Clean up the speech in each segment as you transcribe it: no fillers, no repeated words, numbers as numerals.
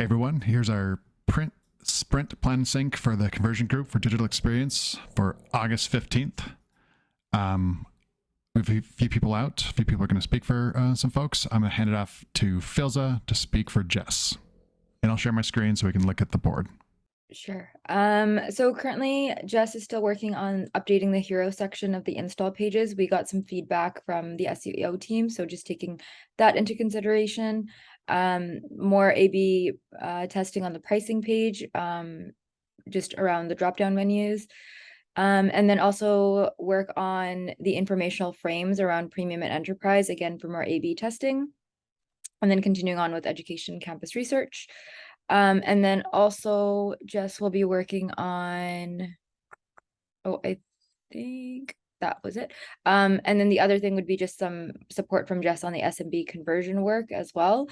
Hey everyone, here's our print sprint plan and sync for the conversion group for digital experience for August 15th. We have a few people out. A few people are going to speak for some folks. I'm going to hand it off to Filza to speak for Jess. And I'll share my screen so we can look at the board. Sure. So currently Jess is still working on updating the hero section of the install pages. We got some feedback from the SEO team, so just taking that into consideration. More A/B testing on the pricing page, just around the drop-down menus. And then also work on the informational frames around premium and enterprise, again, for more A/B testing. And then continuing on with education campus research. And then also Jess will be working on, I think that was it. And then the other thing would be just some support from Jess on the SMB conversion work as well,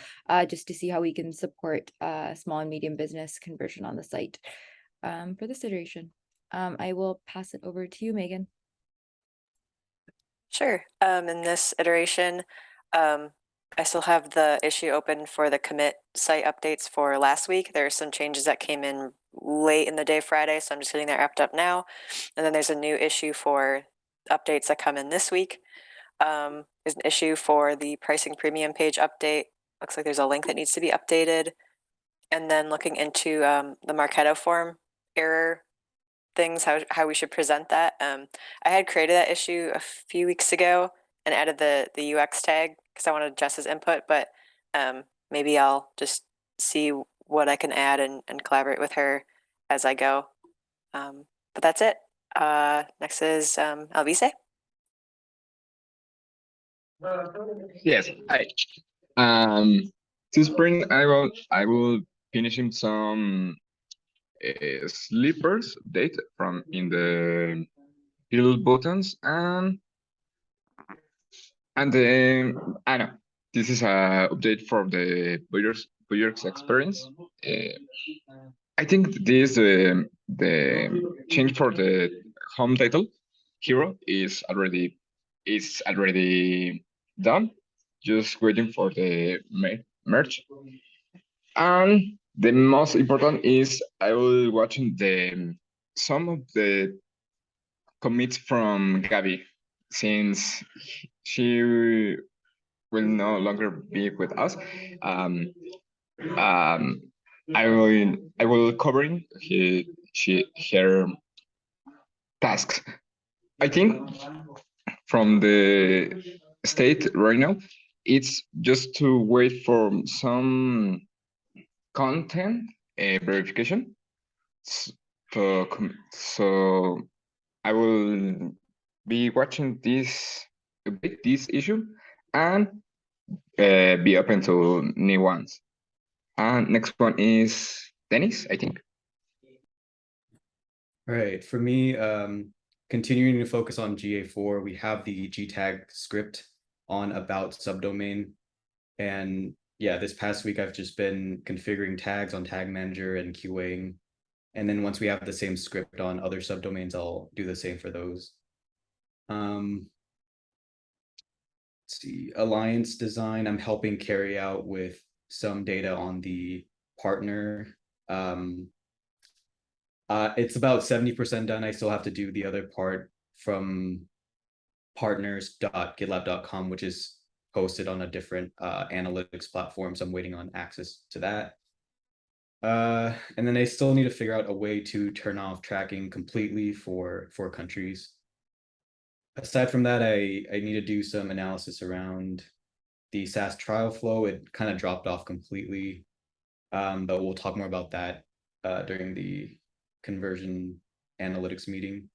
just to see how we can support small and medium business conversion on the site for this iteration. I will pass it over to you, Megan. Sure. In this iteration, I still have the issue open for the commit site updates for last week. There are some changes that came in late in the day Friday, so I'm just getting that wrapped up now. And then there's a new issue for updates that come in this week. There's an issue for the pricing premium page update. Looks like there's a link that needs to be updated. And then looking into the Marketo form error things, how we should present that. I had created that issue a few weeks ago and added the UX tag because I wanted Jess's input, but maybe I'll just see what I can add and collaborate with her as I go. But that's it. Next is Alvise. Yes, hi. This spring I will finishing some slippers update from in the build buttons and then I know this is a update for the buyers experience. I think this the change for the home title hero is already done. Just waiting for the merge. And the most important is I will watching some of the commits from Gabby since she will no longer be with us. I will covering her tasks. I think from the state right now, it's just to wait for some content verification. So I will be watching this issue and be open to new ones. And next one is Dennis, I think. All right, for me, continuing to focus on GA4, we have the GTag script on about subdomain. And yeah, this past week, I've just been configuring tags on Tag Manager and QAing. And then once we have the same script on other subdomains, I'll do the same for those. Let's see, alliance design, I'm helping carry out with some data on the partner. It's about 70% done. I still have to do the other part from partners.gitlab.com, which is hosted on a different analytics platform. So I'm waiting on access to that. And then I still need to figure out a way to turn off tracking completely for countries. Aside from that, I need to do some analysis around the SaaS trial flow. It kind of dropped off completely, but we'll talk more about that during the conversion analytics meeting.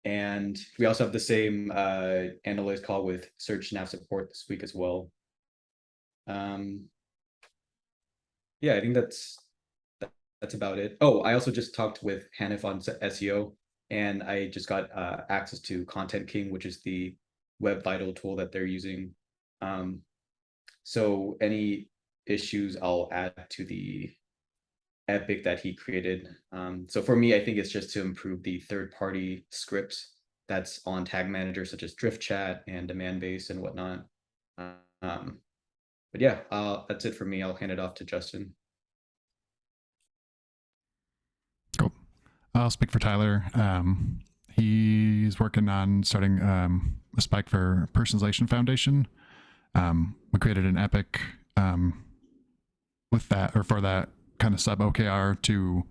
And we also have the same analytics call with Search Nav support this week as well. Yeah, I think that's about it. Oh, I also just talked with Hanif on SEO, and I just got access to Content King, which is the Web Vital tool that they're using. So any issues I'll add to the epic that he created. So for me, I think it's just to improve the third-party scripts that's on Tag Manager, such as Drift Chat and Demand Base and whatnot. But yeah, that's it for me. I'll hand it off to Justin. I'll speak for Tyler. He's working on starting a spike for Personalization Foundation. We created an epic with that, or for that kind of sub OKR to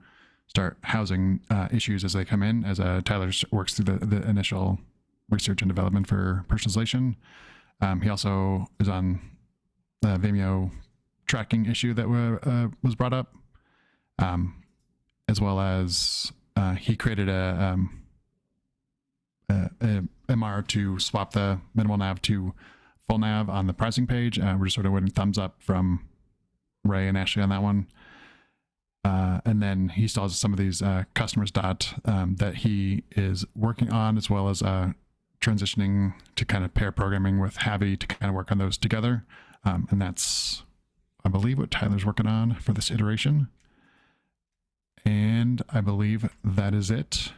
start housing issues as they come in, as Tyler works through the initial research and development for personalization. He also is on the Vimeo tracking issue that was brought up, as well as he created a MR to swap the minimal nav to full nav on the pricing page. We're just sort of waiting thumbs up from Ray and Ashley on that one. And then he still has some of these customers that he is working on, as well as transitioning to kind of pair programming with Javi to kind of work on those together. And that's, I believe, what Tyler's working on for this iteration. And I believe that is it.